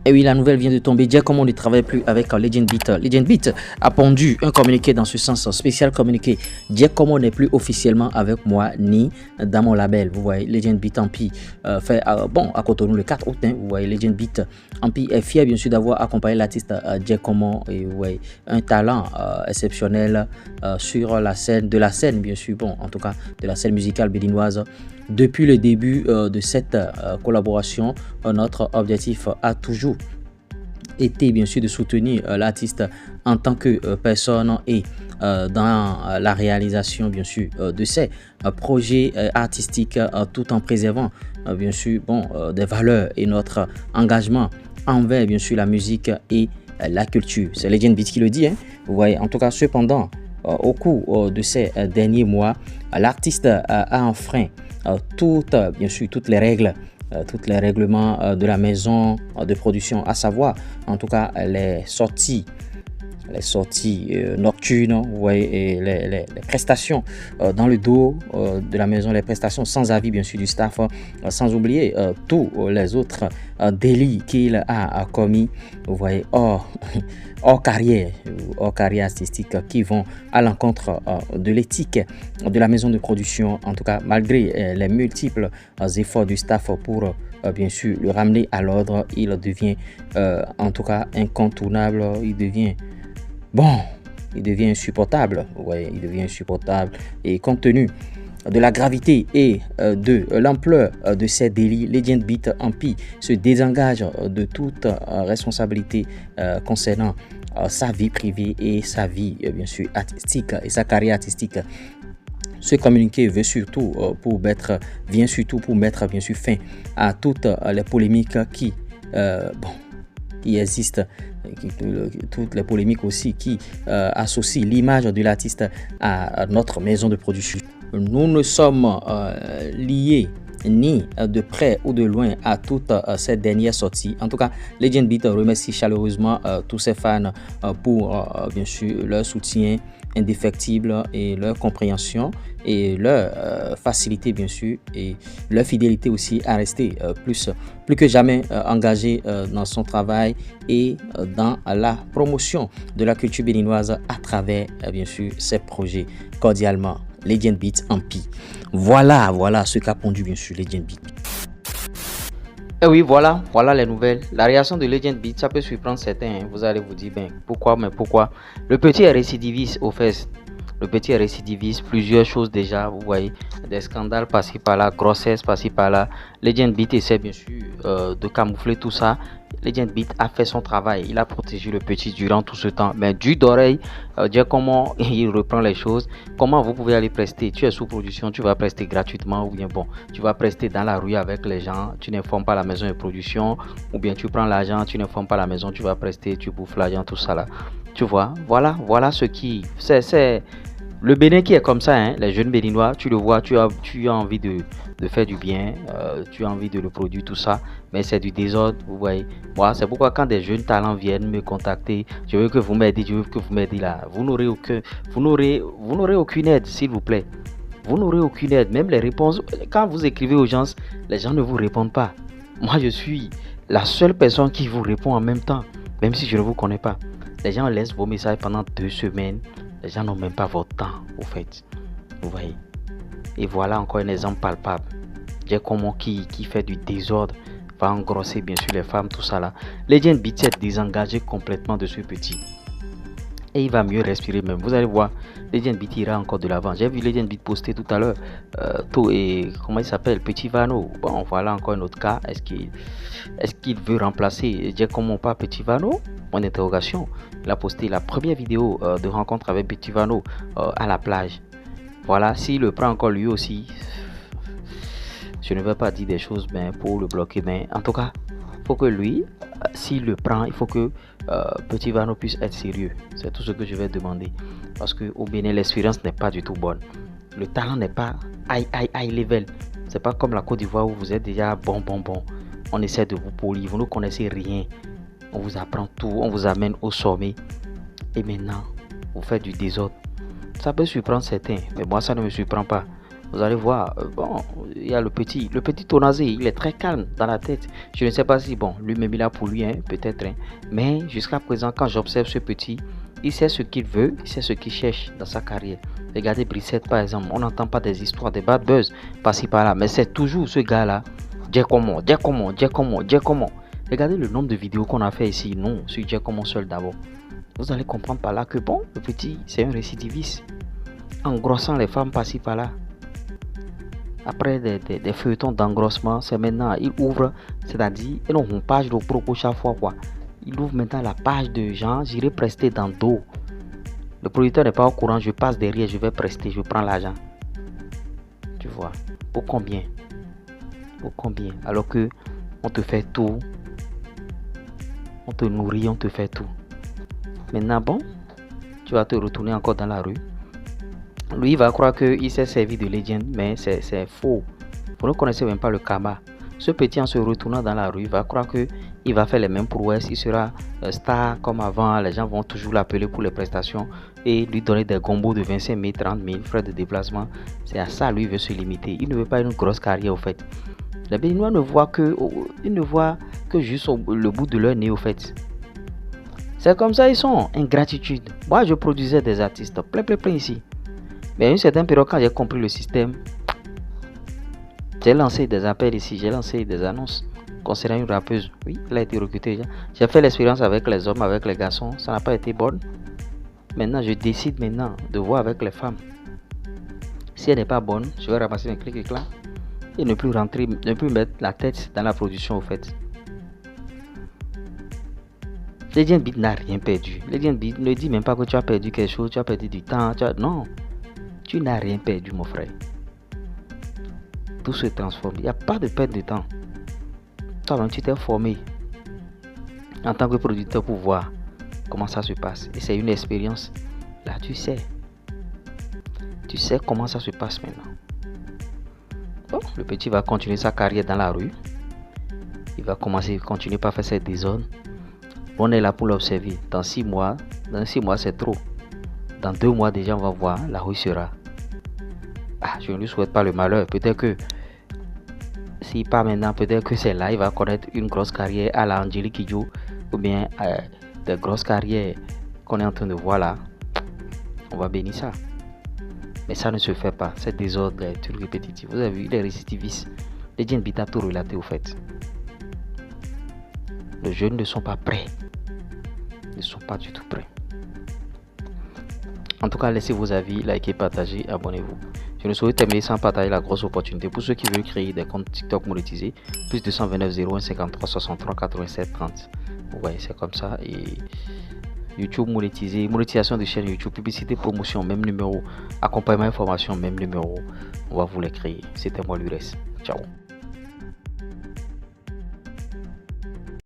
Et oui, la nouvelle vient de tomber. Dire comment on ne travaille plus avec Legend Beat. Legend Beat a pondu un communiqué dans ce sens, un spécial communiqué. Dire comment on n'est plus officiellement avec moi ni dans mon label. Vous voyez, Legend Beat Ampi fait bon à Cotonou le 4 août. Hein, vous voyez, Legend Beat Ampi est fier bien sûr d'avoir accompagné l'artiste Dire comment et vous voyez, un talent exceptionnel sur la scène, de la scène bien sûr. Bon, en tout cas de la scène musicale béninoise. Depuis le début de cette collaboration, notre objectif a toujours été bien sûr de soutenir l'artiste en tant que personne et dans la réalisation bien sûr de ses projets artistiques tout en préservant bien sûr bon, des valeurs et notre engagement envers bien sûr la musique et la culture. C'est Legend Beat qui le dit, hein. Vous voyez, en tout cas cependant au cours de ces derniers mois, l'artiste a enfreint bien sûr, toutes les règles, tous les règlements de la maison de production, à savoir, en tout cas, les sorties nocturnes, vous voyez, et les prestations dans le dos de la maison, les prestations sans avis, bien sûr, du staff, sans oublier tous les autres délits qu'il a commis, vous voyez, hors carrière artistique qui vont à l'encontre de l'éthique de la maison de production, en tout cas, malgré les multiples efforts du staff pour bien sûr le ramener à l'ordre, il devient en tout cas incontournable, il devient insupportable. Ouais, il devient insupportable. Et compte tenu de la gravité et de l'ampleur de ces délits, Legend Beat Ampi se désengage de toute responsabilité concernant sa vie privée et sa vie bien sûr artistique et sa carrière artistique. Ce communiqué vient surtout pour mettre bien sûr fin à toutes les polémiques qui existent, toutes les polémiques aussi qui associent l'image de l'artiste à notre maison de production. Nous ne sommes liés ni de près ou de loin à toutes ces dernières sorties. En tout cas, Legend Beat remercie chaleureusement tous ses fans pour bien sûr leur soutien indéfectible et leur compréhension et leur facilité bien sûr et leur fidélité aussi à rester plus que jamais engagé dans son travail et dans la promotion de la culture béninoise à travers bien sûr ses projets. Cordialement, Legend Beat Ampi. Voilà ce qu'a pondu bien sûr Legend Beat. Et oui, voilà les nouvelles. La réaction de Legend Beat, ça peut surprendre certains. Hein. Vous allez vous dire, pourquoi. Le petit est récidiviste au fait. Le petit est récidiviste, plusieurs choses déjà, vous voyez, des scandales par-ci par-là, grossesse par-ci par-là. Legend Beat essaie bien sûr de camoufler tout ça. Legend Beat a fait son travail, il a protégé le petit durant tout ce temps. Mais du d'oreille, dire comment il reprend les choses, comment vous pouvez aller prester. Tu es sous production, tu vas prester gratuitement ou bien bon, tu vas prester dans la rue avec les gens, tu n'informes pas la maison de production ou bien tu prends l'argent, tu n'informes pas la maison, tu vas prester, tu bouffes l'argent, tout ça là. Tu vois, voilà ce qui... C'est le Bénin qui est comme ça, hein, les jeunes béninois, tu le vois, tu as envie de faire du bien, tu as envie de le produire, tout ça, mais c'est du désordre, vous voyez. Moi, c'est pourquoi quand des jeunes talents viennent me contacter, je veux que vous m'aidiez là, vous n'aurez aucune aide, s'il vous plaît. Vous n'aurez aucune aide, même les réponses, quand vous écrivez aux gens, les gens ne vous répondent pas. Moi, je suis la seule personne qui vous répond en même temps, même si je ne vous connais pas. Les gens laissent vos messages pendant 2 semaines. Les gens n'ont même pas votre temps, au fait. Vous voyez. Et voilà encore un exemple palpable. Giacomo qui fait du désordre, va engrosser bien sûr les femmes, tout ça là. Legend Beat s'est désengagé complètement de ce petit. Et il va mieux respirer même. Vous allez voir, Legend Beat ira encore de l'avant. J'ai vu Legend Beat poster tout à l'heure. Comment il s'appelle? Petit Vano. Bon, voilà encore un autre cas. Est-ce qu'il veut remplacer Giacomo par Petit Vano? Mon interrogation. Il a posté la première vidéo de rencontre avec Petit Vano à la plage. Voilà, s'il le prend encore lui aussi, je ne vais pas dire des choses pour le bloquer, mais en tout cas, il faut que lui, s'il le prend, il faut que Petit Vano puisse être sérieux. C'est tout ce que je vais demander. Parce qu'au Bénin, l'expérience n'est pas du tout bonne. Le talent n'est pas high level. C'est pas comme la Côte d'Ivoire où vous êtes déjà bon. On essaie de vous polir, vous ne connaissez rien. On vous apprend tout, on vous amène au sommet. Et maintenant, vous faites du désordre. Ça peut surprendre certains, mais moi ça ne me surprend pas. Vous allez voir, bon, il y a le petit Tonazé, il est très calme dans la tête. Je ne sais pas si, bon, lui-même il a pour lui, hein, peut-être, hein, mais jusqu'à présent, quand j'observe ce petit, il sait ce qu'il veut, il sait ce qu'il cherche dans sa carrière. Regardez Brissette par exemple, on n'entend pas des histoires, des bad buzz par-ci par-là, mais c'est toujours ce gars-là. Giacomo. Regardez le nombre de vidéos qu'on a fait ici, non, sur Giacomo seul d'abord. Vous allez comprendre par là que bon, le petit, c'est un récidiviste. Engrossant les femmes par-ci par-là. Après des feuilletons d'engrossement, c'est maintenant, il ouvre, c'est-à-dire, et non, une page de propos chaque fois, quoi. Il ouvre maintenant la page de gens, j'irai prester dans le dos. Le producteur n'est pas au courant, je passe derrière, je vais prester, je prends l'argent. Tu vois, pour combien? Pour combien? Alors que on te fait tout, on te nourrit, on te fait tout. Maintenant, bon, tu vas te retourner encore dans la rue. Lui, il va croire qu'il s'est servi de Legend, mais c'est faux. Vous ne connaissez même pas le karma. Ce petit, en se retournant dans la rue, va croire qu'il va faire les mêmes prouesses. Il sera star comme avant. Les gens vont toujours l'appeler pour les prestations et lui donner des gombos de 25 000, 30 000 frais de déplacement. C'est à ça lui veut se limiter. Il ne veut pas une grosse carrière au fait. Les Béninois ne voient que juste le bout de leur nez au fait. C'est comme ça ils sont. Ingratitude. Moi, je produisais des artistes plein ici. Mais à une certaine période, quand j'ai compris le système, j'ai lancé des appels ici, j'ai lancé des annonces concernant une rappeuse. Oui, elle a été recrutée. J'ai fait l'expérience avec les hommes, avec les garçons, ça n'a pas été bonne. Maintenant, je décide maintenant de voir avec les femmes. Si elle n'est pas bonne, je vais ramasser mes clics éclats et ne plus rentrer, ne plus mettre la tête dans la production au fait. Legend Beat n'a rien perdu. Legend Beat ne dit même pas que tu as perdu quelque chose, tu as perdu du temps. Non. Tu n'as rien perdu, mon frère. Tout se transforme. Il n'y a pas de perte de temps. Toi-même, tu t'es formé en tant que producteur pour voir comment ça se passe. Et c'est une expérience. Là, tu sais. Tu sais comment ça se passe maintenant. Bon, le petit va continuer sa carrière dans la rue. Il va continuer par faire ses désordres. On est là pour l'observer. Dans 6 mois, c'est trop. Dans 2 mois, déjà, on va voir là où il sera. Je ne lui souhaite pas le malheur. Peut-être que si pas maintenant, peut-être que c'est là, il va connaître une grosse carrière à la Angélique Kidjo ou bien des grosses carrières qu'on est en train de voir là. On va bénir ça. Mais ça ne se fait pas. C'est désordre, les trucs répétitifs. Vous avez vu, les récidivistes. Les Legend Beat a tout relaté au fait. Les jeunes ne sont pas prêts. Ils ne sont pas du tout prêts. En tout cas, laissez vos avis, likez, partagez, abonnez-vous. Je ne saurais terminer sans partager la grosse opportunité pour ceux qui veulent créer des comptes TikTok monétisés. Plus 229 01 53 63 87 30. Ouais, c'est comme ça. Et YouTube monétisé, monétisation de chaîne YouTube, publicité, promotion, même numéro, accompagnement, information, même numéro. On va vous les créer. C'était moi l'URES. Ciao.